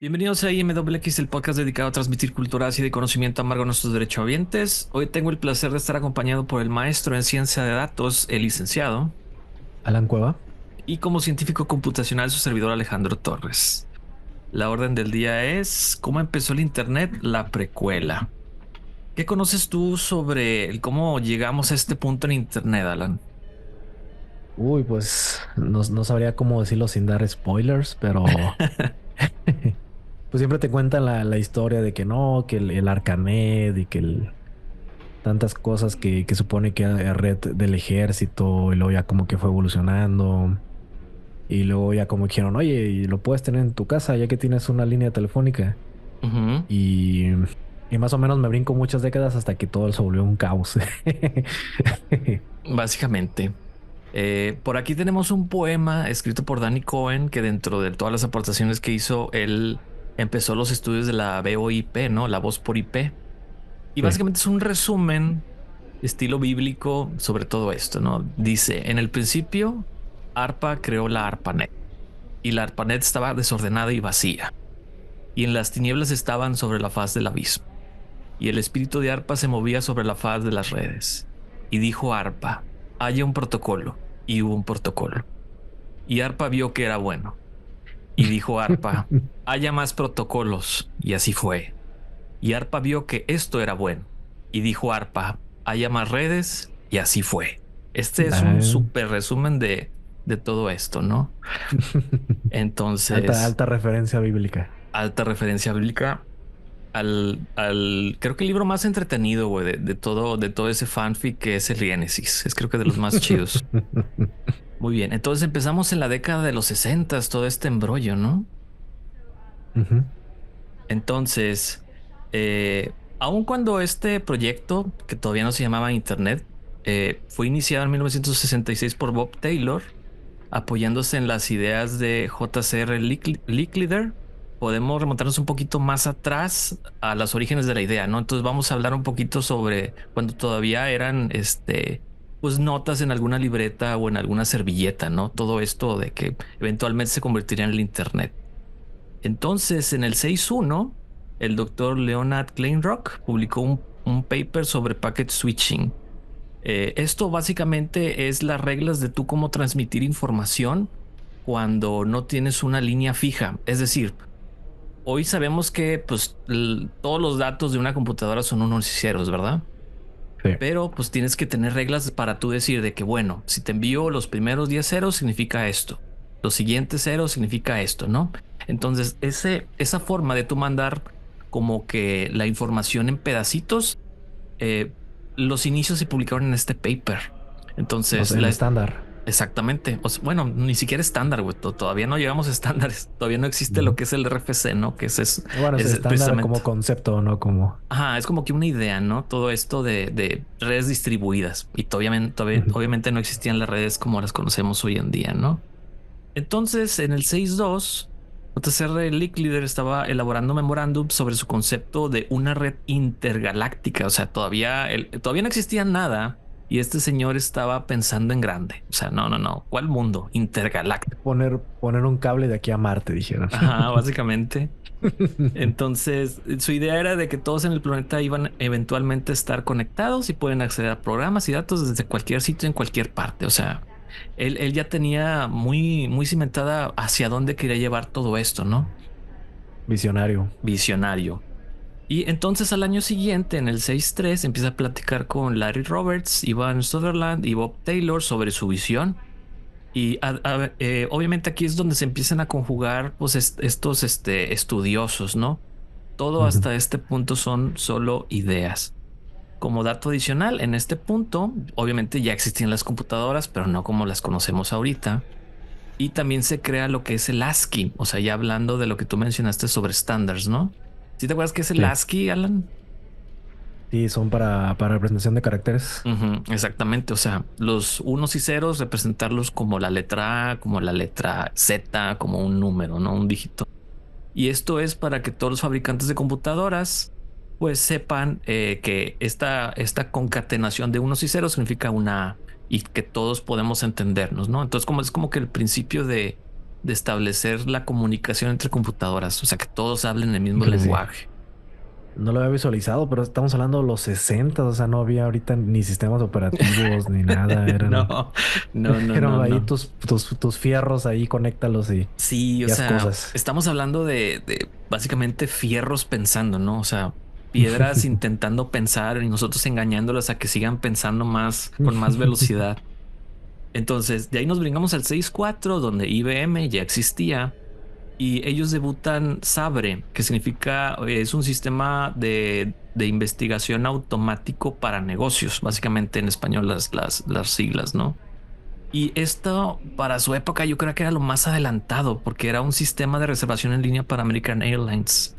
Bienvenidos a IMWX, el podcast dedicado a transmitir cultura ácida y conocimiento amargo a nuestros derechohabientes. Hoy tengo el placer de estar acompañado por el maestro en ciencia de datos, el licenciado, Alan Cueva. y como científico computacional su servidor Alejandro Torres. La orden del día es ¿cómo empezó el Internet? La precuela. ¿Qué conoces tú sobre cómo llegamos a este punto en Internet, Alan? Uy, pues no sabría cómo decirlo sin dar spoilers, pero pues siempre te cuentan la historia de que no, que el Arcanet y que tantas cosas que supone que era red del ejército y luego ya como que fue evolucionando y luego ya como dijeron, oye, y lo puedes tener en tu casa ya que tienes una línea telefónica Ujú. y, y más o menos me brinco muchas décadas hasta que todo se volvió un caos. Básicamente. Por aquí tenemos un poema escrito por Danny Cohen que dentro de todas las aportaciones que hizo, él empezó los estudios de la VoIP, ¿no? La voz por IP. Y Sí. básicamente es un resumen estilo bíblico sobre todo esto, ¿no? Dice, en el principio, ARPA creó la ARPANET y la ARPANET estaba desordenada y vacía. Y en las tinieblas estaban sobre la faz del abismo. Y el espíritu de ARPA se movía sobre la faz de las redes. Y dijo ARPA, haya un protocolo. Y hubo un protocolo. Y ARPA vio que era bueno. Y dijo ARPA, haya más protocolos. Y así fue. Y ARPA vio que esto era bueno. Y dijo ARPA, haya más redes. Y así fue. Este es un Ah. súper resumen de todo esto, ¿no? Alta, Entonces, alta referencia bíblica. alta referencia bíblica creo que el libro más entretenido, güey, de todo ese fanfic que es el Génesis. Es creo que de los más chidos. Muy bien. Entonces empezamos en la década de los 60, todo este embrollo, ¿no? Ujú. Entonces, aun cuando este proyecto, que todavía no se llamaba Internet, fue iniciado en 1966 por Bob Taylor, apoyándose en las ideas de J.C.R. Licklider, podemos remontarnos un poquito más atrás a los orígenes de la idea, ¿no? Entonces vamos a hablar un poquito sobre cuando todavía eran, pues notas en alguna libreta o en alguna servilleta, ¿no? Todo esto de que eventualmente se convertiría en el Internet. Entonces, en el 61, el doctor Leonard Kleinrock publicó un paper sobre packet switching. Esto básicamente es las reglas de tú cómo transmitir información cuando no tienes una línea fija. Es decir, hoy sabemos que pues, todos los datos de una computadora son unos y ceros, ¿verdad? Sí. Pero pues tienes que tener reglas para tú decir de que, bueno, si te envío los primeros 10 ceros significa esto, los siguientes ceros significa esto, ¿no? Entonces, esa forma de tú mandar como que la información en pedacitos, eh, los inicios se publicaron en este paper. O Entonces, sea, el estándar. exactamente. O sea, bueno, ni siquiera estándar, güey. Todavía no llegamos a estándares. Todavía no existe lo Ujú. que es el RFC, ¿no? Que Bueno, es es estándar precisamente. como concepto, no como. Ajá, es como que una idea, ¿no? Todo esto de redes distribuidas. Y Ujú. obviamente no existían las redes como las conocemos hoy en día, ¿no? Entonces, en el 6.2, JCR Licklider estaba elaborando memorándum sobre su concepto de una red intergaláctica. O sea, todavía no existía nada y este señor estaba pensando en grande. O sea, no. ¿Cuál mundo? Intergaláctico. Poner un cable de aquí a Marte, dijeron. Ajá, básicamente. Entonces, su idea era de que todos en el planeta iban eventualmente a estar conectados y pueden acceder a programas y datos desde cualquier sitio en cualquier parte. O sea, él ya tenía muy cimentada hacia dónde quería llevar todo esto, ¿no? Visionario. Visionario. Y entonces al año siguiente, en el 6.3, empieza a platicar con Larry Roberts, Ivan Sutherland y Bob Taylor sobre su visión. Y obviamente aquí es donde se empiezan a conjugar pues, estos estudiosos, ¿no? Todo Ujú. hasta este punto son solo ideas. Como dato adicional, en este punto, obviamente ya existían las computadoras, pero no como las conocemos ahorita. Y también se crea lo que es el ASCII, o sea, ya hablando de lo que tú mencionaste sobre estándares, ¿no? ¿Sí te acuerdas qué es el Sí. ASCII, Alan? Sí, son para representación de caracteres. Ujú, exactamente, o sea, los unos y ceros representarlos como la letra A, como la letra Z, como un número, ¿no? Un dígito. Y esto es para que todos los fabricantes de computadoras pues sepan que esta concatenación de unos y ceros significa una A y que todos podemos entendernos, ¿no? Entonces como es como que el principio de de establecer la comunicación entre computadoras, o sea, que todos hablen el mismo Híjole, sí. lenguaje. No lo había visualizado, pero estamos hablando de los 60, o sea, no había ahorita ni sistemas operativos ni nada. No, no, no, Eran no, ahí no. tus fierros, ahí conéctalos Sí, o y haz sea, cosas. estamos hablando de básicamente fierros pensando, ¿no? O sea, piedras intentando pensar y nosotros engañándolas a que sigan pensando más, con más velocidad. Entonces, de ahí nos brincamos al 6.4, donde IBM ya existía y ellos debutan Sabre, que significa, es un sistema de investigación automático para negocios, básicamente en español las siglas, ¿no? Y esto para su época yo creo que era lo más adelantado porque era un sistema de reservación en línea para American Airlines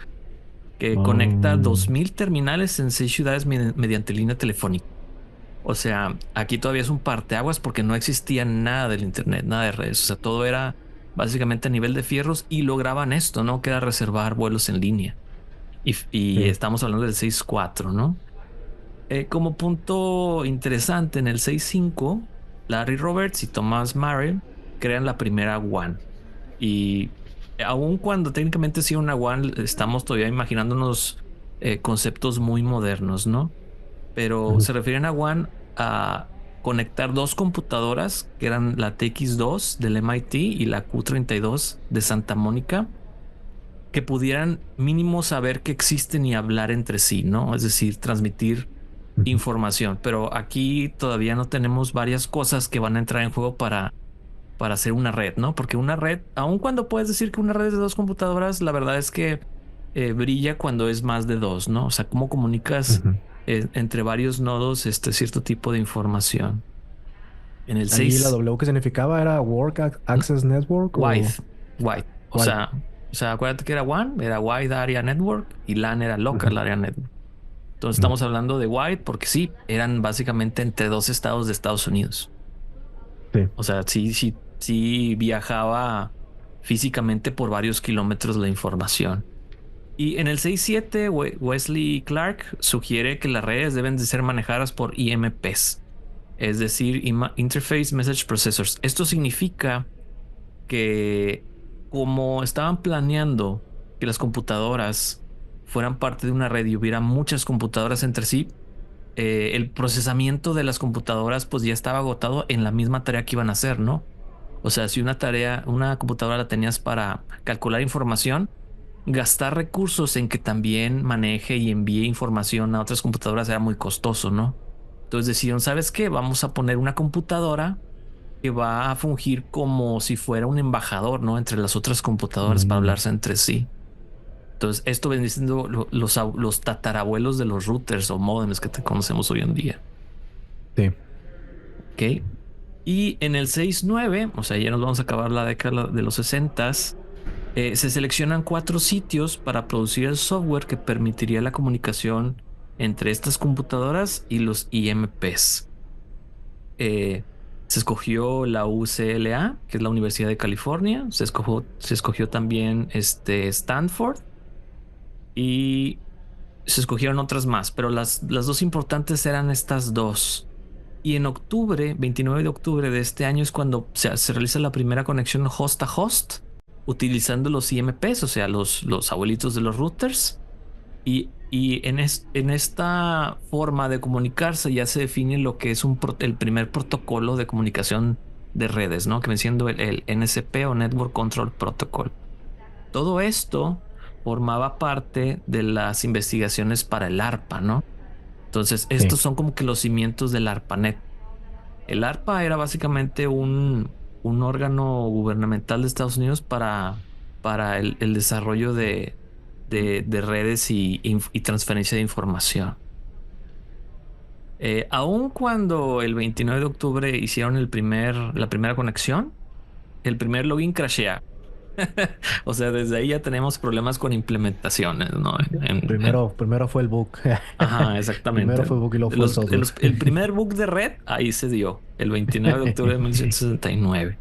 que conecta Oh, 2000 terminales en 6 ciudades mediante línea telefónica. O sea, aquí todavía es un parteaguas porque no existía nada del internet, nada de redes. O sea, todo era básicamente a nivel de fierros y lograban esto, ¿no? Que era reservar vuelos en línea. Y sí. estamos hablando del 6.4, ¿no? Como punto interesante, en el 6.5, Larry Roberts y Thomas Murray crean la primera WAN. Y aun cuando técnicamente sí una WAN, estamos todavía imaginándonos conceptos muy modernos, ¿no? Pero Ujú. se refieren a WAN a conectar dos computadoras que eran la TX2 del MIT y la Q32 de Santa Mónica, que pudieran mínimo saber que existen y hablar entre sí, ¿no? Es decir, transmitir Ujú. información. Pero aquí todavía no tenemos varias cosas que van a entrar en juego para hacer una red, ¿no? Porque una red, aun cuando puedes decir que una red es de dos computadoras, la verdad es que brilla cuando es más de dos, ¿no? O sea, cómo comunicas Ujú. entre varios nodos este cierto tipo de información. En el Ahí la 6 W que significaba era Access Network wide, o wide. Wide. O sea, acuérdate que era WAN, era Wide Area Network y LAN era Ujú. Local Area Network. Entonces Ujú. estamos hablando de wide porque sí, eran básicamente entre dos estados de Estados Unidos. Sí. O sea, sí viajaba físicamente por varios kilómetros la información. Y en el 6.7, Wesley Clark sugiere que las redes deben de ser manejadas por IMPs, es decir, Interface Message Processors. Esto significa que como estaban planeando que las computadoras fueran parte de una red y hubiera muchas computadoras entre sí, el procesamiento de las computadoras pues ya estaba agotado en la misma tarea que iban a hacer, ¿no? O sea, si una tarea, una computadora la tenías para calcular información, gastar recursos en que también maneje y envíe información a otras computadoras era muy costoso, ¿no? Entonces decidieron, ¿sabes qué? Vamos a poner una computadora que va a fungir como si fuera un embajador, ¿no? Entre las otras computadoras para Mm, hablarse entre sí. Entonces, esto viene siendo los tatarabuelos de los routers o modems que te conocemos hoy en día. sí. Ok. Y en el 6.9, o sea, ya nos vamos a acabar la década de los 60, se seleccionan 4 sitios para producir el software que permitiría la comunicación entre estas computadoras y los IMPs. Eh, Se escogió la UCLA, que es la Universidad de California. Se escogió también Stanford y se escogieron otras más, pero las dos importantes eran estas dos. Y en octubre, 29 de octubre de este año es cuando se realiza la primera conexión host a host utilizando los IMPs, o sea, los abuelitos de los routers. Y en esta forma de comunicarse ya se define lo que es el primer protocolo de comunicación de redes, ¿no? Que viene siendo el NCP o Network Control Protocol. Todo esto formaba parte de las investigaciones para el ARPA, ¿no? Entonces, Sí. estos son como que los cimientos del ARPANET. El ARPA era básicamente un órgano gubernamental de Estados Unidos para el desarrollo de redes y transferencia de información. Aun cuando el 29 de octubre hicieron la primera conexión, el primer login crashea. O sea, desde ahí ya tenemos problemas con implementaciones, ¿no? Primero fue el bug. Ajá, Primero exactamente. fue el bug y luego fue el software. El primer bug de red ahí se dio, el 29 de octubre de 1969.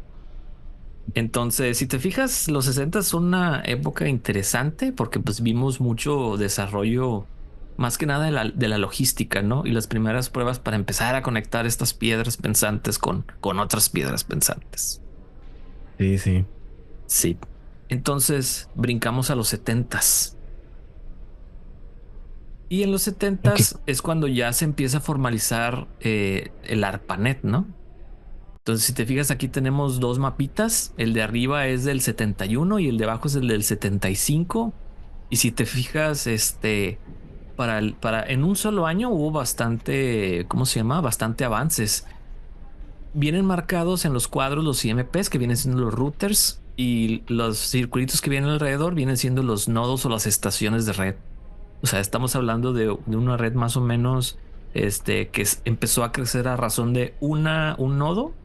Entonces, si te fijas, los 60 son una época interesante porque pues vimos mucho desarrollo, más que nada de la logística, ¿no? Y las primeras pruebas para empezar a conectar estas piedras pensantes con otras piedras pensantes. Sí, sí. Sí. Entonces brincamos a los setentas. Y en los Ok. setentas es cuando ya se empieza a formalizar el ARPANET, ¿no? Entonces, si te fijas, aquí tenemos dos mapitas. El de arriba es del 71 y el de abajo es el del 75. Y si te fijas, en un solo año hubo bastante, ¿cómo se llama? Bastante avances. Vienen marcados en los cuadros los IMPs, que vienen siendo los routers, y los circulitos que vienen alrededor vienen siendo los nodos o las estaciones de red. O sea, estamos hablando de una red más o menos empezó a crecer a razón de un nodo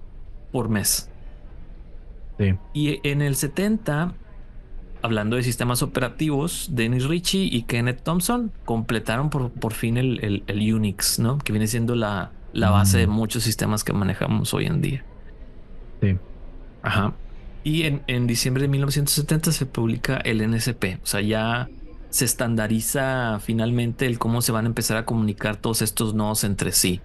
por mes. Sí. Y en el 70, hablando de sistemas operativos, Dennis Ritchie y Kenneth Thompson completaron por fin el Unix, ¿no? Que viene siendo la base de Mm, muchos sistemas que manejamos hoy en día. sí. Ajá. Y en diciembre de 1970 se publica el NSP. O sea, ya se estandariza finalmente el cómo se van a empezar a comunicar todos estos nodos entre sí,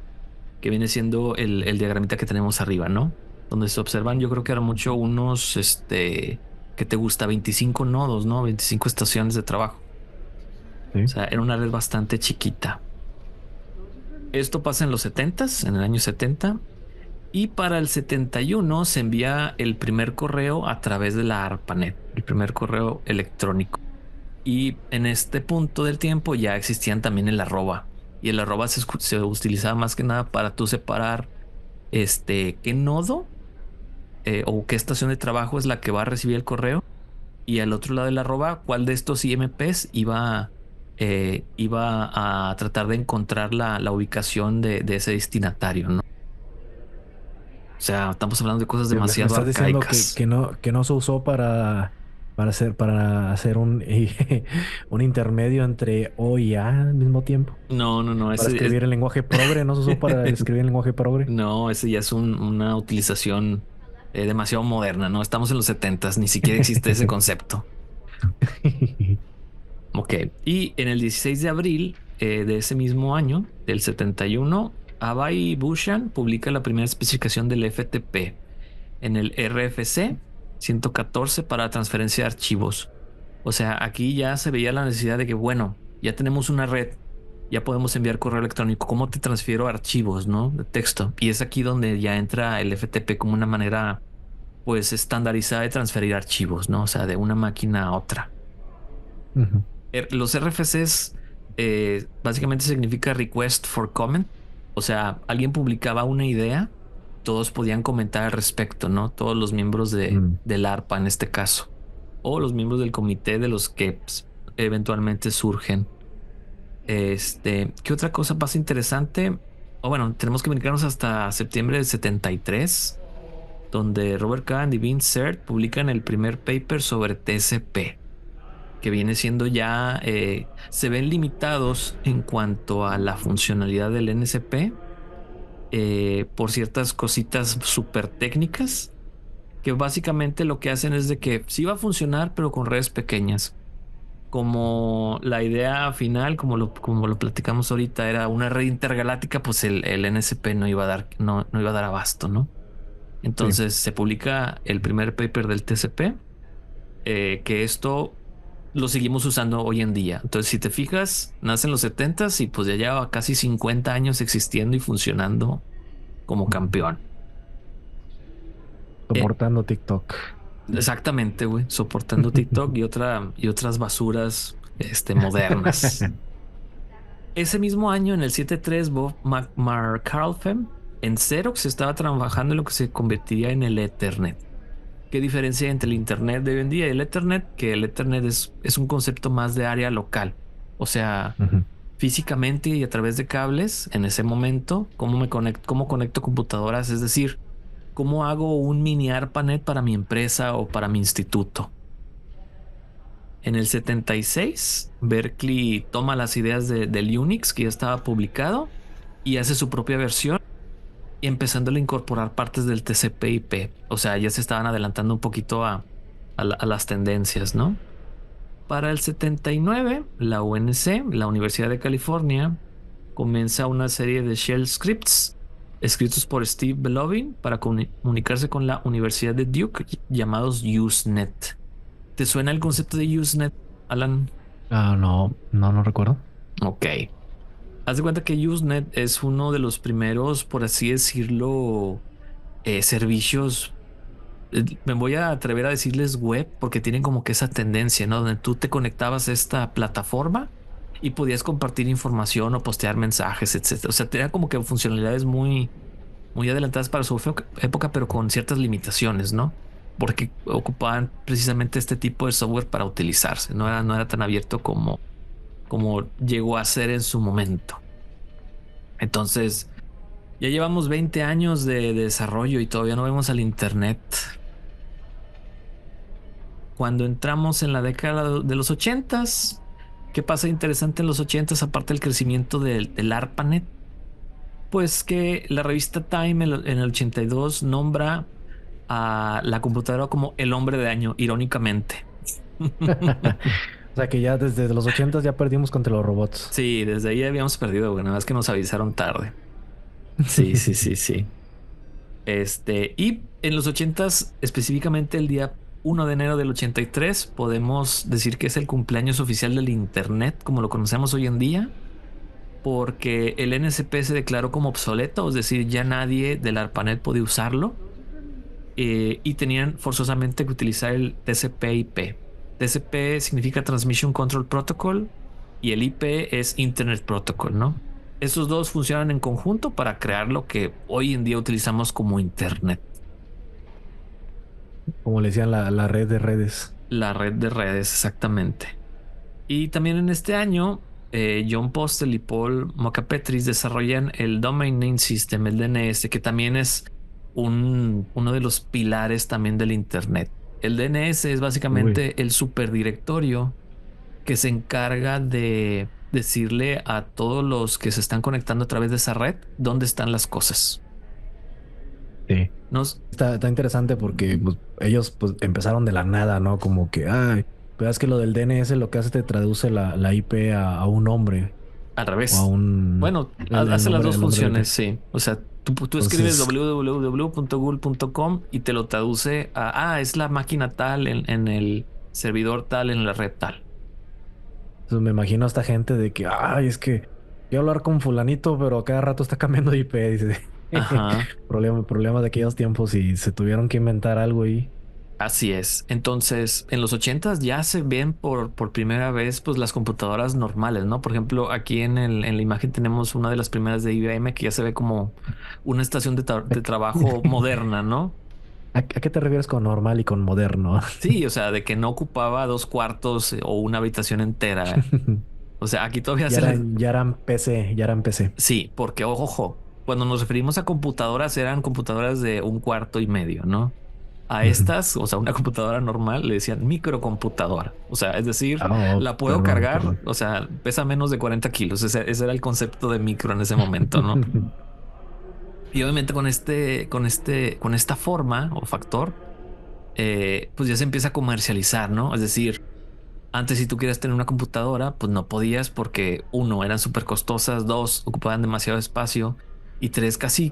que viene siendo el diagramita que tenemos arriba, ¿no? Donde se observan, yo creo que eran mucho unos, que te gusta, 25 nodos, ¿no? 25 estaciones de trabajo. O Sí. sea, era una red bastante chiquita. Esto pasa en los setentas, en el año 70. Y para el 71 se envía el primer correo a través de la ARPANET, el primer correo electrónico. Y en este punto del tiempo ya existían también el arroba. Y el arroba se utilizaba más que nada para tú separar qué nodo o qué estación de trabajo es la que va a recibir el correo. Y al otro lado del arroba, cuál de estos IMPs iba a tratar de encontrar la ubicación de ese destinatario, ¿no? O sea, estamos hablando de cosas Me demasiado estás diciendo arcaicas. que no se usó para hacer un, un intermedio entre O y A al mismo tiempo. No, no, no, Para ese es, escribir el lenguaje progre, no se usó para escribir el lenguaje progre. no, ese ya es una utilización demasiado moderna, ¿no? Estamos en los setentas, ni siquiera existe ese concepto. Ok, y en el 16 de abril de ese mismo año, del 71, Abhay Bhushan publica la primera especificación del FTP en el RFC 114 para transferencia de archivos. O sea, aquí ya se veía la necesidad de que, bueno, ya tenemos una red, ya podemos enviar correo electrónico. ¿Cómo te transfiero archivos, no? De texto. Y es aquí donde ya entra el FTP como una manera, pues, estandarizada de transferir archivos, ¿no? O sea, de una máquina a otra. Ujú. Los RFCs básicamente significa Request for Comment. O sea, alguien publicaba una idea, todos podían comentar al respecto, ¿no? Todos los miembros Mm. del ARPA en este caso, o los miembros del comité de los que pues, eventualmente surgen. ¿Qué otra cosa pasa interesante? O bueno, tenemos que brincarnos hasta septiembre del 73, donde Robert Kahn y Vince Cerf publican el primer paper sobre TCP, que viene siendo ya, se ven limitados en cuanto a la funcionalidad del NSP por ciertas cositas súper técnicas, que básicamente lo que hacen es de que sí va a funcionar, pero con redes pequeñas. Como la idea final, como lo platicamos ahorita, era una red intergaláctica, pues el NSP no iba a dar, no iba a dar abasto, ¿no? Sí. Entonces se publica el primer paper del TCP, que esto lo seguimos usando hoy en día. Entonces, si te fijas, nace en los setentas y pues ya lleva casi 50 años existiendo y funcionando como campeón. Eh, Soportando TikTok. exactamente, güey, soportando TikTok y otras basuras, modernas. Ese mismo año, en el 73, Bob McCarlfem en Xerox estaba trabajando en lo que se convertiría en el Ethernet. ¿Qué diferencia hay entre el Internet de hoy en día y el Ethernet? Que el Ethernet es un concepto más de área local. O sea, Ujú. físicamente y a través de cables, en ese momento, cómo conecto computadoras, es decir, cómo hago un mini ARPANET para mi empresa o para mi instituto. En el 76, Berkeley toma las ideas del Unix que ya estaba publicado y hace su propia versión y empezando a incorporar partes del TCP/IP. O sea, ya se estaban adelantando un poquito a las tendencias, ¿no? Para el 79, la UNC, la Universidad de California, comienza una serie de shell scripts escritos por Steve Belovin para comunicarse con la Universidad de Duke, llamados Usenet. ¿Te suena el concepto de Usenet, Alan? Ah, no, no recuerdo. Ok. Haz de cuenta que Usenet es uno de los primeros, por así decirlo, servicios. Me voy a atrever a decirles web porque tienen como que esa tendencia, ¿no? Donde tú te conectabas a esta plataforma y podías compartir información o postear mensajes, etcétera. O sea, tenía como que funcionalidades muy adelantadas para su época, pero con ciertas limitaciones, ¿no? Porque ocupaban precisamente este tipo de software para utilizarse. No era tan abierto como llegó a ser en su momento. Entonces, ya llevamos 20 años de desarrollo y todavía no vemos al Internet. Cuando entramos en la década de los 80s, ¿qué pasa interesante en los 80s aparte del crecimiento del ARPANET? Pues que la revista Time en el 82 nombra a la computadora como el hombre de año, irónicamente. O sea que ya desde los 80 ya perdimos contra los robots. Sí, desde ahí habíamos perdido, bueno, nada más que nos avisaron tarde. Sí, sí, sí, sí. Y en los 80s, específicamente el día 1 de enero del 83, podemos decir que es el cumpleaños oficial del Internet, como lo conocemos hoy en día, porque el NSP se declaró como obsoleto, es decir, ya nadie del ARPANET podía usarlo, y tenían forzosamente que utilizar el TCP/IP. TCP significa Transmission Control Protocol y el IP es Internet Protocol, ¿no? Estos dos funcionan en conjunto para crear lo que hoy en día utilizamos como Internet. Como le decían, la red de redes. La red de redes, exactamente. Y también en este año, John Postel y Paul Mocapetris desarrollan el Domain Name System, el DNS, que también es uno de los pilares también del Internet. El DNS es básicamente el superdirectorio que se encarga de decirle a todos los que se están conectando a través de esa red dónde están las cosas. Sí. Está interesante porque pues, ellos pues, empezaron de la nada, ¿no? Como que, ay, pero es que lo del DNS lo que hace te traduce la IP a un nombre. Al O a revés. un... Bueno, el hace las nombre, dos el nombre de la funciones, IP. sí. O sea, tú escribes Entonces, www.google.com y te lo traduce es la máquina tal en el servidor tal, en la red tal. me imagino a esta gente de que, ay, es que quiero hablar con fulanito, pero cada rato está cambiando de IP. Dice, Ajá. problema de aquellos tiempos y se tuvieron que inventar algo ahí. Así es. Entonces, en los 80s ya se ven por primera vez pues las computadoras normales, ¿no? Por ejemplo, aquí en la imagen tenemos una de las primeras de IBM que ya se ve como una estación de trabajo moderna, ¿no? ¿A qué te refieres con normal y con moderno? Sí, o sea, de que no ocupaba 2 cuartos o una habitación entera. O sea, aquí todavía Ya se les... eran, ya eran PC, ya eran PC. Sí, porque ojo, cuando nos referimos a computadoras eran computadoras de 1 cuarto y medio, ¿no? A Ujú. estas, o sea, una computadora normal le decían microcomputadora. O sea, es decir, Oh, la puedo perdón, cargar, perdón. o sea, pesa menos de 40 kilos. Ese era el concepto de micro en ese momento, ¿no? Y obviamente con esta forma o factor, pues ya se empieza a comercializar, ¿no? Es decir, antes, si tú quieres tener una computadora, pues no podías porque uno, eran súper costosas, dos, ocupaban demasiado espacio y tres, casi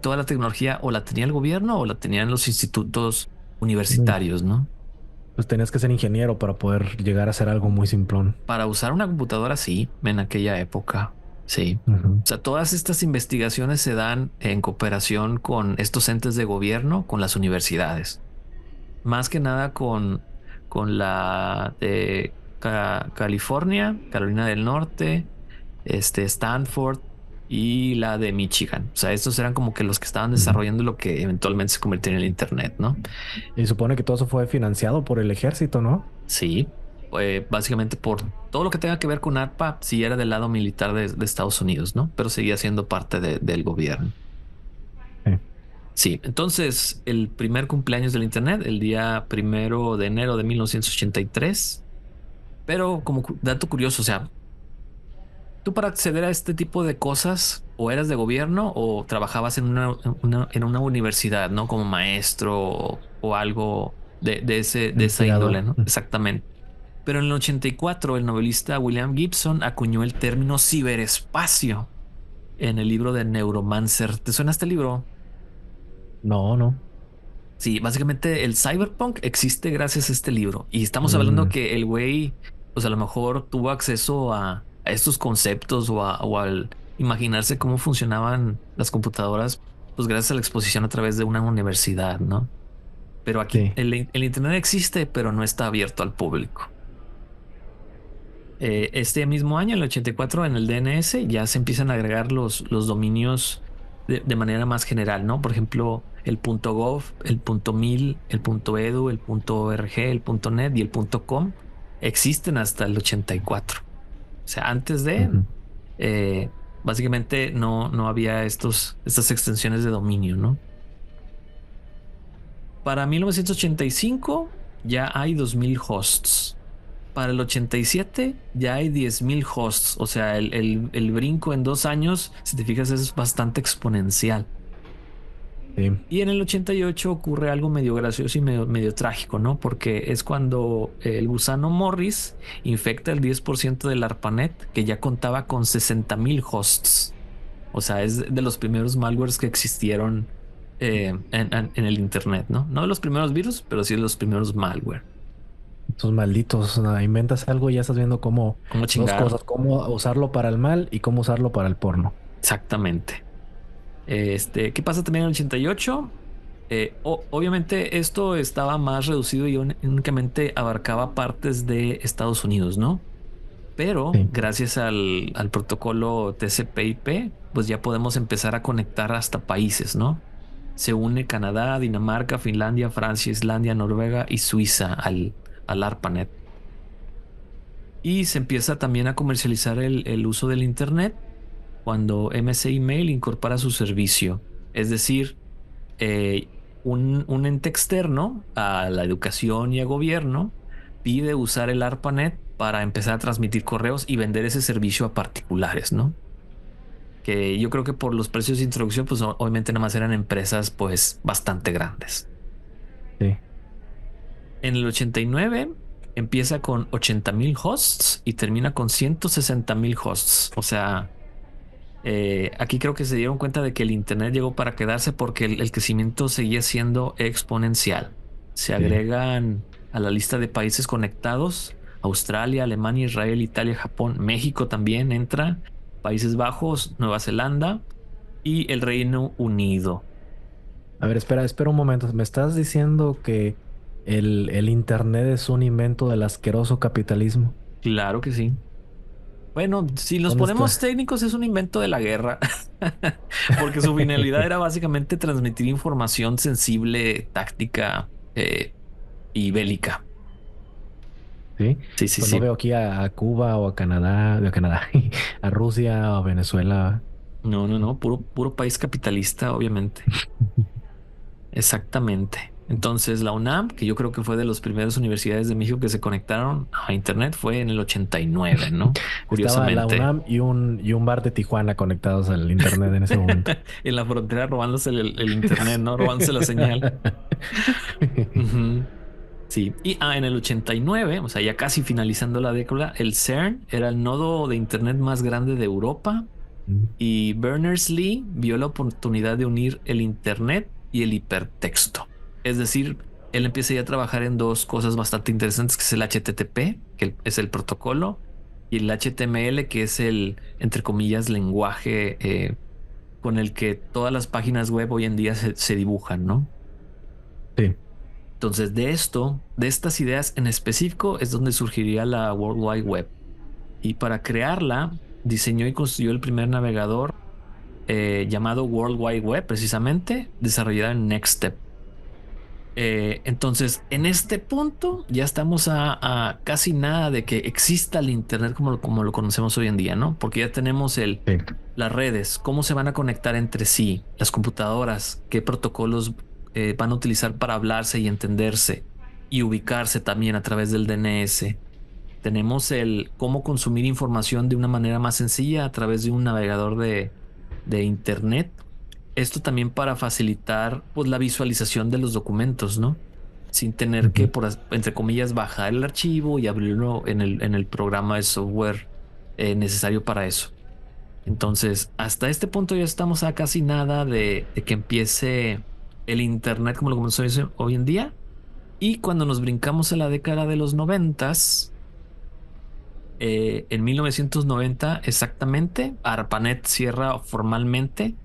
toda la tecnología o la tenía el gobierno o la tenían los institutos universitarios, ¿no? Pues tenías que ser ingeniero para poder llegar a hacer algo muy simplón. Para usar una computadora, sí, en aquella época, sí. Ujú. O sea, todas estas investigaciones se dan en cooperación con estos entes de gobierno, con las universidades, más que nada con la de California, Carolina del Norte, Stanford y la de Michigan. O sea, estos eran como que los que estaban Ujú. desarrollando lo que eventualmente se convirtió en el Internet, ¿no? Y supone que todo eso fue financiado por el ejército, ¿no? Sí, básicamente por todo lo que tenga que ver con ARPA, sí era del lado militar de Estados Unidos, ¿no? Pero seguía siendo parte del gobierno. Sí. Sí, entonces el primer cumpleaños del Internet, el día 1 de enero de 1983. Pero como dato curioso, o sea, tú para acceder a este tipo de cosas, o eras de gobierno o trabajabas en una universidad, ¿no? Como maestro o algo de esa índole, Investigador. ¿no? Exactamente. Pero en el 84, el novelista William Gibson acuñó el término ciberespacio. en el libro de Neuromancer. ¿Te suena este libro? No, no. Sí, básicamente el cyberpunk existe gracias a este libro. Y estamos hablando Mm, que el güey, pues a lo mejor tuvo acceso a estos conceptos o al imaginarse cómo funcionaban las computadoras, pues gracias a la exposición a través de una universidad, ¿no? Pero aquí sí. el Internet existe, pero no está abierto al público. Este mismo año, el 84, en el DNS ya se empiezan a agregar los dominios de manera más general, ¿no? Por ejemplo, el .gov, el .mil, el .edu, el .org, el .net y el .com existen hasta el 84. O sea, antes de, Ujú. eh, básicamente no había estas extensiones de dominio, ¿no? Para 1985 ya hay 2000 hosts. Para el 87 ya hay 10.000 hosts. O sea, el brinco en 2 años, si te fijas, es bastante exponencial. Sí. Y en el 88 ocurre algo medio gracioso y medio trágico, ¿no? Porque es cuando el gusano Morris infecta el 10% del ARPANET, que ya contaba con 60.000 hosts. O sea, es de los primeros malwares que existieron en el Internet, ¿no? No de los primeros virus, pero sí de los primeros malware. Esos malditos, inventas algo y ya estás viendo cómo ¿Cómo dos chingar? cosas, cómo usarlo para el mal y cómo usarlo para el porno. Exactamente. ¿Qué pasa también en el 88? Obviamente esto estaba más reducido y únicamente abarcaba partes de Estados Unidos, ¿no? Pero Sí. gracias al protocolo TCP/IP, pues ya podemos empezar a conectar hasta países, ¿no? Se une Canadá, Dinamarca, Finlandia, Francia, Islandia, Noruega y Suiza al ARPANET. Y se empieza también a comercializar el uso del Internet cuando MC Email incorpora su servicio. Es decir, eh, un ente externo a la educación y a gobierno pide usar el ARPANET para empezar a transmitir correos y vender ese servicio a particulares, ¿no? Que yo creo que por los precios de introducción, pues obviamente nada más eran empresas pues bastante grandes. Sí. En el 89 empieza con 80.000 hosts y termina con 160.000 hosts. O sea, aquí creo que se dieron cuenta de que el Internet llegó para quedarse porque el crecimiento seguía siendo exponencial. Se Sí. agregan a la lista de países conectados Australia, Alemania, Israel, Italia, Japón, México también entra, Países Bajos, Nueva Zelanda y el Reino Unido. A ver, espera un momento. ¿Me estás diciendo que el Internet es un invento del asqueroso capitalismo? Claro que sí. Bueno, si nos ¿Dónde ponemos está? técnicos, es un invento de la guerra, porque su finalidad era básicamente transmitir información sensible, táctica y bélica. Sí. Sí, sí, Pues no sí. veo aquí a Cuba o a Canadá, a Rusia o a Venezuela. No, no, no, puro país capitalista, obviamente. Exactamente. Entonces, la UNAM, que yo creo que fue de las primeras universidades de México que se conectaron a Internet, fue en el 89, ¿no? Estaba la Curiosamente. UNAM y un bar de Tijuana conectados al Internet en ese momento. En la frontera robándose el Internet, ¿no? Robándose la señal. Ujú. Sí, y en el 89, o sea, ya casi finalizando la década, el CERN era el nodo de Internet más grande de Europa y Berners-Lee vio la oportunidad de unir el Internet y el hipertexto. Es decir, él empieza ya a trabajar en dos cosas bastante interesantes, que es el HTTP, que es el protocolo, y el HTML, que es el, entre comillas, lenguaje con el que todas las páginas web hoy en día se dibujan, ¿no? Sí. Entonces, de estas ideas en específico, es donde surgiría la World Wide Web. Y para crearla, diseñó y construyó el primer navegador llamado World Wide Web, precisamente, desarrollado en Nextstep. Entonces, en este punto ya estamos a casi nada de que exista el Internet como lo conocemos hoy en día, ¿no? Porque ya tenemos Sí. las redes, cómo se van a conectar entre sí, las computadoras, qué protocolos van a utilizar para hablarse y entenderse y ubicarse también a través del DNS. Tenemos el cómo consumir información de una manera más sencilla a través de un navegador de Internet. Esto también para facilitar pues, la visualización de los documentos, ¿no? Sin tener que, Ujú. entre comillas, bajar el archivo y abrirlo en el programa de software necesario para eso. Entonces, hasta este punto ya estamos a casi nada de que empiece el Internet como lo conocemos hoy en día. Y cuando nos brincamos a la década de los noventas, en 1990 exactamente, ARPANET cierra formalmente,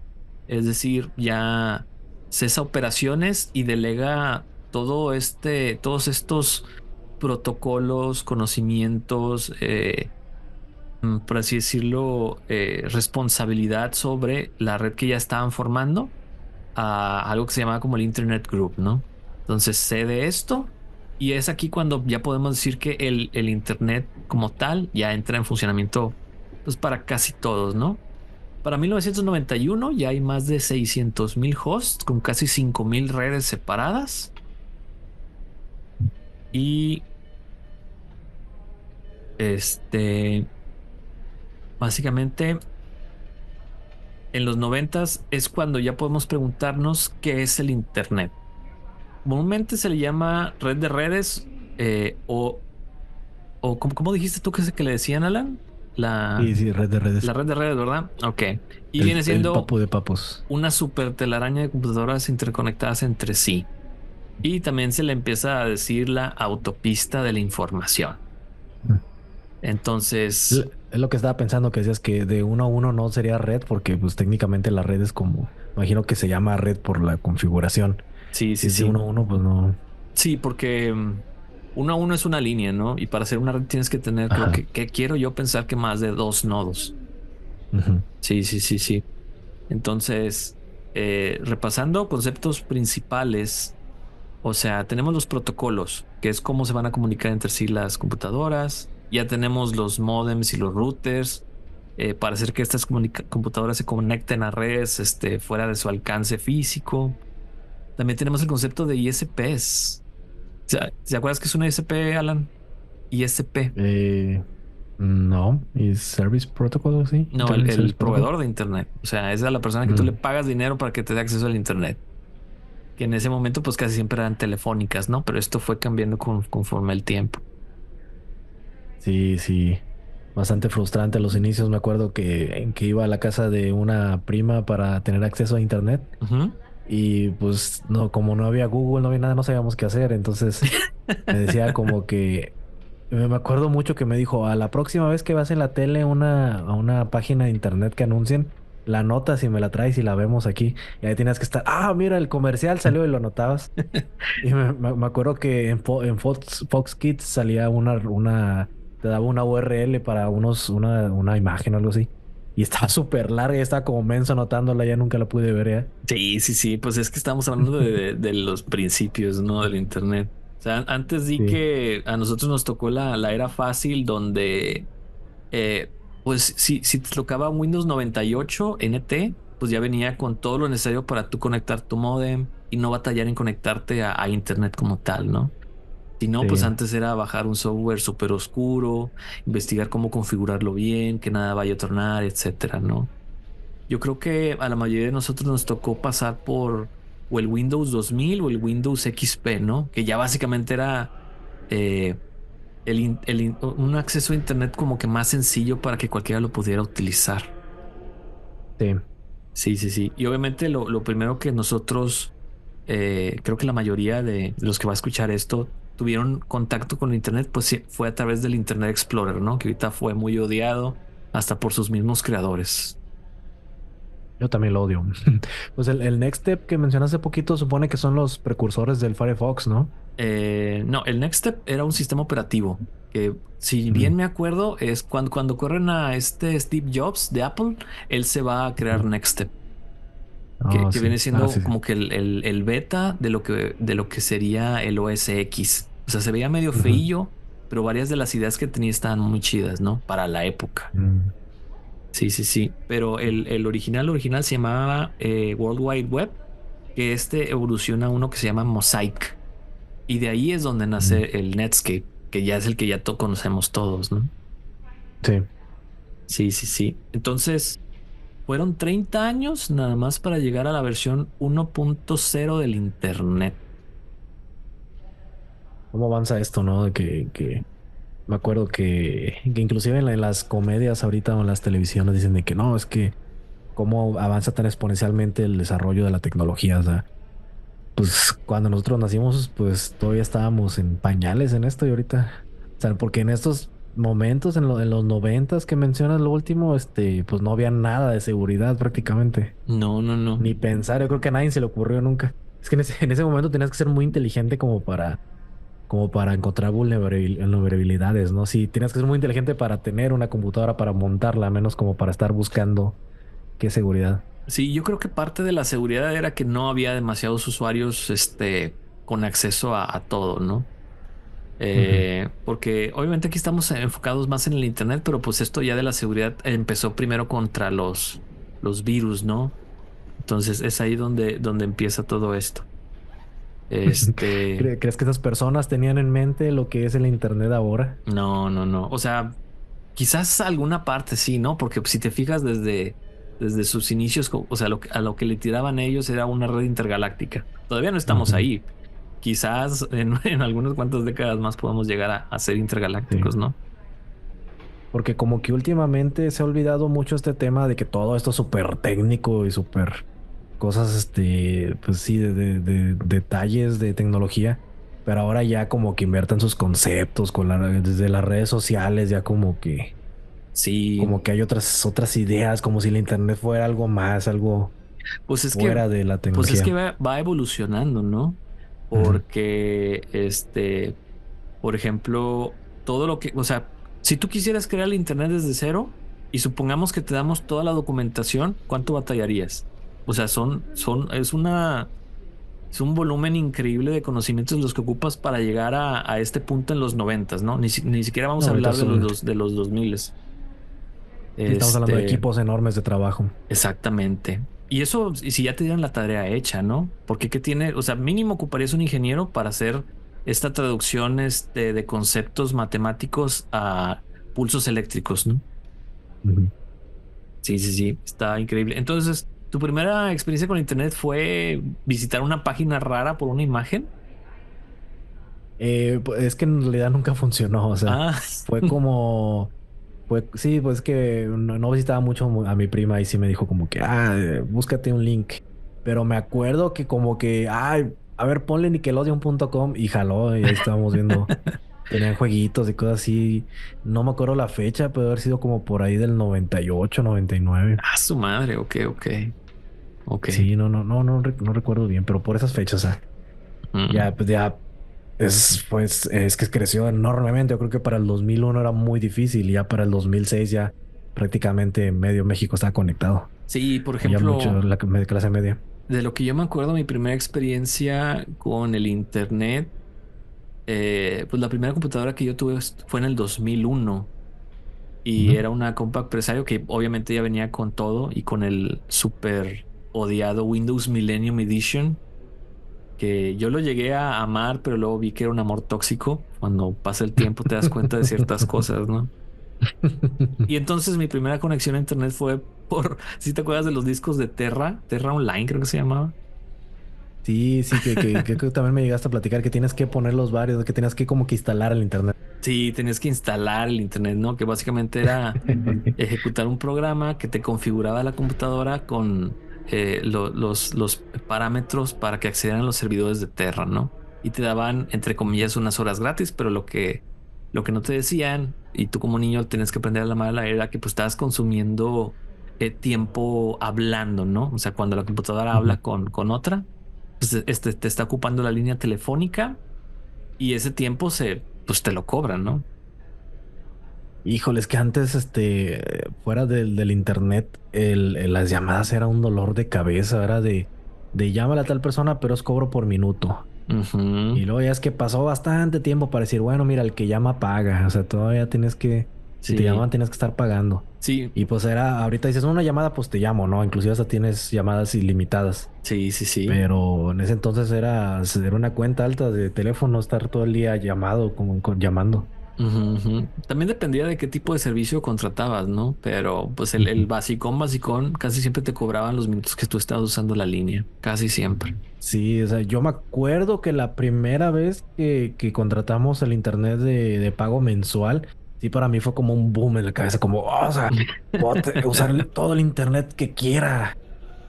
es decir, ya cesa operaciones y delega todos estos protocolos, conocimientos, por así decirlo, responsabilidad sobre la red que ya estaban formando a algo que se llamaba como el Internet Group, ¿no? Entonces cede esto y es aquí cuando ya podemos decir que el Internet como tal ya entra en funcionamiento pues para casi todos, ¿no? Para 1991 ya hay más de 600,000 hosts con casi 5,000 redes separadas y este básicamente en los noventas es cuando ya podemos preguntarnos qué es el Internet. Comúnmente se le llama red de redes o ¿cómo dijiste tú que es que le decían, Alan? Sí, La, sí, red de redes. la red de redes, ¿verdad? Ok. Y El, viene el siendo papu de papus. una super telaraña de computadoras interconectadas entre sí. Y también se le empieza a decir la autopista de la información. Entonces, Es lo que estaba pensando, que decías que de uno a uno no sería red, porque pues técnicamente la red es como, imagino que se llama red por la configuración. sí, Si sí, es de sí. uno a uno, pues no. Sí, porque uno a uno es una línea, ¿no? Y para hacer una red tienes que tener, creo Ajá. que quiero yo pensar que más de dos nodos. Ujú. Sí, sí, sí, sí. Entonces, repasando conceptos principales, o sea, tenemos los protocolos, que es cómo se van a comunicar entre sí las computadoras. Ya tenemos los modems y los routers para hacer que estas computadoras se conecten a redes fuera de su alcance físico. También tenemos el concepto de ISPs. ¿Se acuerdas que es una ISP, Alan? ISP. Eh, no, y Service Protocol, sí, No, Internet el Service Protocol. proveedor de Internet. O sea, es a la persona que tú le Mm, pagas dinero para que te dé acceso al Internet. Que en ese momento pues casi siempre eran telefónicas, ¿no? Pero esto fue cambiando conforme el tiempo. sí, sí. Bastante frustrante a los inicios. Me acuerdo que iba a la casa de una prima para tener acceso a Internet. Ujú. Y pues no, como no había Google, no había nada, no sabíamos qué hacer. Entonces me decía como que, me acuerdo mucho que me dijo, a la próxima vez que vas en la tele a una página de internet que anuncien, la anotas y me la traes y la vemos aquí. Y ahí tenías que estar, ah, mira, el comercial salió y lo anotabas. Y me acuerdo que en Fox Kids salía te daba una URL para una imagen o algo así. Y estaba súper larga y estaba como menso anotándola, ya nunca la pude ver ya. Sí, sí, sí, pues es que estamos hablando de los principios, ¿no? Del Internet. O sea, antes di Sí, que a nosotros nos tocó la era fácil donde, pues si te tocaba Windows 98 NT, pues ya venía con todo lo necesario para tú conectar tu modem y no batallar en conectarte a Internet como tal, ¿no? Si no, pues sí. antes era bajar un software súper oscuro, investigar cómo configurarlo bien, que nada vaya a tornar, etcétera, ¿no? Yo creo que a la mayoría de nosotros nos tocó pasar por o el Windows 2000 o el Windows XP, ¿no? Que ya básicamente era eh, un acceso a Internet como que más sencillo para que cualquiera lo pudiera utilizar. Sí. Sí, sí, sí. Y obviamente lo primero que nosotros, creo que la mayoría de los que va a escuchar esto tuvieron contacto con el Internet, pues sí, fue a través del Internet Explorer, ¿no? Que ahorita fue muy odiado hasta por sus mismos creadores. Yo también lo odio. Pues el Next Step que mencioné hace poquito supone que son los precursores del Firefox, ¿no? No, el Next Step era un sistema operativo que, si Mm, bien me acuerdo, es cuando corren a este Steve Jobs de Apple, él se va a crear ujú. Next Step, Oh, que sí. viene Ah, siendo sí, sí. como que el beta de lo que sería el OS X. O sea, se veía medio Ujú. feillo, pero varias de las ideas que tenía estaban muy chidas, ¿no? Para la época. Mm, Sí, sí, sí. Pero el original se llamaba World Wide Web, que evoluciona a uno que se llama Mosaic. Y de ahí es donde mm. nace el Netscape, que ya es el que ya conocemos todos, ¿no? Sí. Sí, sí, sí. Entonces, fueron 30 años nada más para llegar a la versión 1.0 del Internet. ¿Cómo avanza esto, no? De que Me acuerdo que inclusive en las comedias ahorita o en las televisiones dicen de que no, es que cómo avanza tan exponencialmente el desarrollo de la tecnología. O sea, pues cuando nosotros nacimos, pues todavía estábamos en pañales en esto y ahorita, o sea, porque en estos momentos, en los noventas que mencionas lo último, pues no había nada de seguridad prácticamente, No, no, no. ni pensar. Yo creo que a nadie se le ocurrió nunca. Es que en ese momento tenías que ser muy inteligente como para encontrar vulnerabilidades, ¿no? Sí, tienes que ser muy inteligente para tener una computadora, para montarla, menos como para estar buscando qué seguridad. Sí, yo creo que parte de la seguridad era que no había demasiados usuarios, con acceso a todo, ¿no? Ujú. Porque obviamente aquí estamos enfocados más en el internet, pero pues esto ya de la seguridad empezó primero contra los virus, ¿no? Entonces es ahí donde empieza todo esto. Este, ¿Crees que esas personas tenían en mente lo que es el internet ahora? no, no, no. O sea, quizás alguna parte sí, ¿no? Porque si te fijas desde sus inicios, o sea, a lo que le tiraban ellos era una red intergaláctica. Todavía no estamos Ujú. ahí. Quizás en algunas cuantas décadas más podamos llegar a ser Sí. intergalácticos, ¿no? Porque como que últimamente se ha olvidado mucho este tema de que todo esto es súper técnico y súper cosas, pues sí, de detalles de tecnología, pero ahora ya como que invierten sus conceptos desde las redes sociales, ya Sí, como que hay otras ideas, como si la internet fuera algo más, algo pues es que, fuera de la pues es que tecnología. va evolucionando, ¿no? Ujú. Porque, por ejemplo, todo lo que, o sea, si tú quisieras crear el internet desde cero y supongamos que te damos toda la documentación, ¿cuánto batallarías? O sea, es un volumen increíble de conocimientos los que ocupas para llegar a este punto en los noventas, ¿no? Ni siquiera vamos No, a ahorita hablar son, de los dos miles. sí, estamos hablando de Este, equipos enormes de trabajo. exactamente. Y eso, y si ya te dieran la tarea hecha, ¿no? Porque qué tiene, o sea, mínimo ocuparías un ingeniero para hacer esta traducción, de conceptos matemáticos a pulsos eléctricos, ¿no? Ujú. Sí, sí, sí, está increíble. Entonces, ¿tu primera experiencia con Internet fue visitar una página rara por una imagen? Pues, es que en realidad nunca funcionó, o sea, Ah, fue como, sí, pues que no visitaba mucho a mi prima y sí me dijo como que, búscate un link, pero me acuerdo que como que, a ver, ponle nickelodeon.com y jaló y ahí estábamos viendo, tenían jueguitos y cosas así, no me acuerdo la fecha, puede haber sido como por ahí del 98, 99. su madre, ok, ok, ok. Sí, no recuerdo bien, pero por esas fechas, o sea, Mm. ya, pues ya. Es que creció enormemente. Yo creo que para el 2001 era muy difícil y ya para el 2006 ya prácticamente medio México estaba conectado. Sí, por O ya mucho ejemplo, la clase media. de lo que yo me acuerdo, mi primera experiencia con el Internet. Pues la primera computadora que yo tuve fue en el 2001 y Ujú. era una Compaq Presario que obviamente ya venía con todo y con el súper odiado Windows Millennium Edition, que yo lo llegué a amar, pero luego vi que era un amor tóxico. Cuando pasa el tiempo te das cuenta de ciertas cosas, ¿no? Y entonces mi primera conexión a Internet fue si te acuerdas de los discos de Terra Online, creo que se llamaba. Sí, sí, que también me llegaste a platicar que tienes que poner los varios, que tienes que como que instalar el internet. Sí, tenías que instalar el Internet, ¿no? Que básicamente era ejecutar un programa que te configuraba la computadora con los parámetros para que accedieran a los servidores de Terra, ¿no? Y te daban, entre comillas, unas horas gratis, pero lo que no te decían, y tú como niño tenías que aprender a la mala, era que pues estabas consumiendo tiempo hablando, ¿no? O sea, cuando la computadora Ujú. habla con otra, pues te está ocupando la línea telefónica y ese tiempo pues te lo cobran, ¿no? Híjoles, que antes, fuera del internet, las llamadas era un dolor de cabeza, era de llámale a tal persona, pero es cobro por minuto. Ujú. Y luego ya es que pasó bastante tiempo para decir, bueno, mira, el que llama paga. O sea, todavía si te Sí, llaman, tienes que estar pagando. sí, Y pues ahorita dices una llamada, pues te llamo, ¿no? Inclusive hasta tienes llamadas ilimitadas. sí, sí, sí. Pero en ese entonces era una cuenta alta de teléfono, estar todo el día llamando. Ujú, ujú. También dependía de qué tipo de servicio contratabas, ¿no? Pero pues el basicón casi siempre te cobraban los minutos que tú estabas usando la línea, casi siempre. Sí, o sea, yo me acuerdo que la primera vez que contratamos el internet de pago mensual, sí, para mí fue como un boom en la cabeza, como, "Oh, o sea, puedo usar todo el internet que quiera,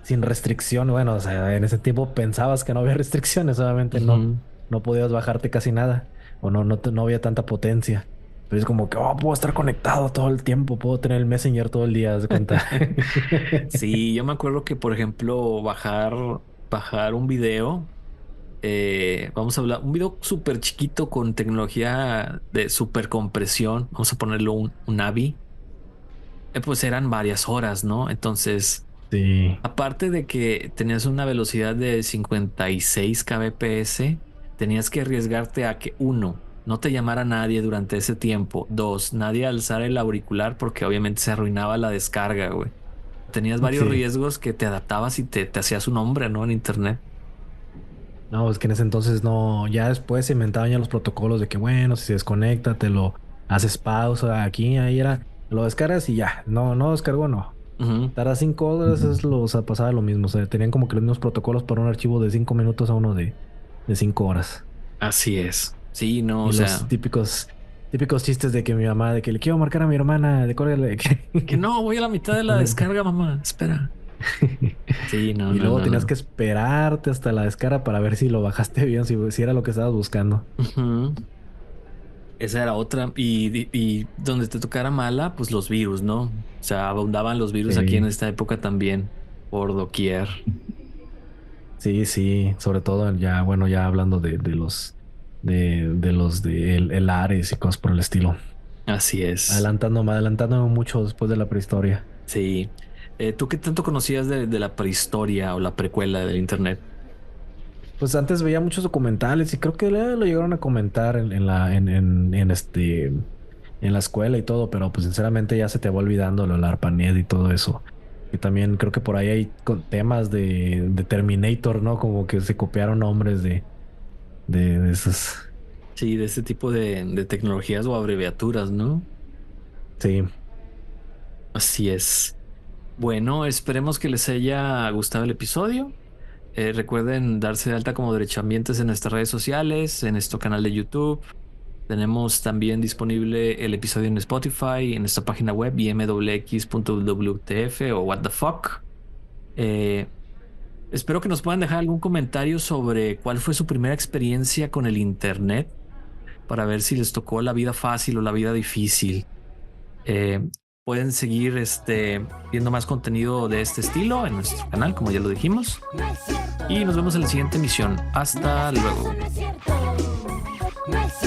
sin restricción". Bueno, o sea, en ese tiempo pensabas que no había restricciones, obviamente Ujú. no podías bajarte casi nada, o no había tanta potencia. Pero es como que, oh, puedo estar conectado todo el tiempo, puedo tener el Messenger todo el día, haz de cuenta. Sí, yo me acuerdo que, por ejemplo, bajar un video, vamos a hablar, un video súper chiquito con tecnología de super compresión, vamos a ponerlo un AVI, pues eran varias horas, ¿no? Entonces, Sí, aparte de que tenías una velocidad de 56 kbps, tenías que arriesgarte a que uno, no te llamara nadie durante ese tiempo. Dos, nadie alzara el auricular porque obviamente se arruinaba la descarga, güey. Tenías varios sí. riesgos que te adaptabas y te hacías un hombre, ¿no? En internet. No, es que en ese entonces no, ya después se inventaban ya los protocolos de que, bueno, si se desconecta, te lo haces pausa aquí, ahí era, lo descargas y ya, no descargo, no. Ujú. Tarda 5 horas, o sea, pasaba lo mismo, o sea, tenían como que los mismos protocolos para un archivo de 5 minutos a uno de 5 horas. Así es. Sí, no, o Y los sea, típicos chistes de que mi mamá, de que le quiero marcar a mi hermana, de córrele. que no, voy a la mitad de la descarga, mamá. Espera. Sí, no, Y no, luego no, tenías que no. esperarte hasta la descarga para ver si lo bajaste bien, si era lo que estabas buscando. Ujú. Esa era otra. Y donde te tocara mala, pues los virus, ¿no? O sea, abundaban los virus aquí en Sí. esta época también, por doquier. Sí, sí, sobre todo ya, bueno, ya hablando de el Ares y cosas por el estilo. Así es. Adelantándome mucho después de la prehistoria. Sí. ¿Tú qué tanto conocías de la prehistoria o la precuela del Internet? Pues antes veía muchos documentales y creo que lo llegaron a comentar en la escuela y todo, pero pues sinceramente ya se te va olvidando lo del ARPANET y todo eso. Y también creo que por ahí hay temas de Terminator, ¿no? Como que se copiaron nombres de esos. Sí, de ese tipo de tecnologías o abreviaturas, ¿no? Sí. Así es. Bueno, esperemos que les haya gustado el episodio. Recuerden darse de alta como derechohabientes en nuestras redes sociales, en nuestro canal de YouTube. Tenemos también disponible el episodio en Spotify, en nuestra página web imwx.wtf o what the fuck. Eh, Espero que nos puedan dejar algún comentario sobre cuál fue su primera experiencia con el Internet para ver si les tocó la vida fácil o la vida difícil. Eh, Pueden seguir viendo más contenido de este estilo en nuestro canal, como ya lo dijimos. Y nos vemos en la siguiente emisión. Hasta luego. No es cierto.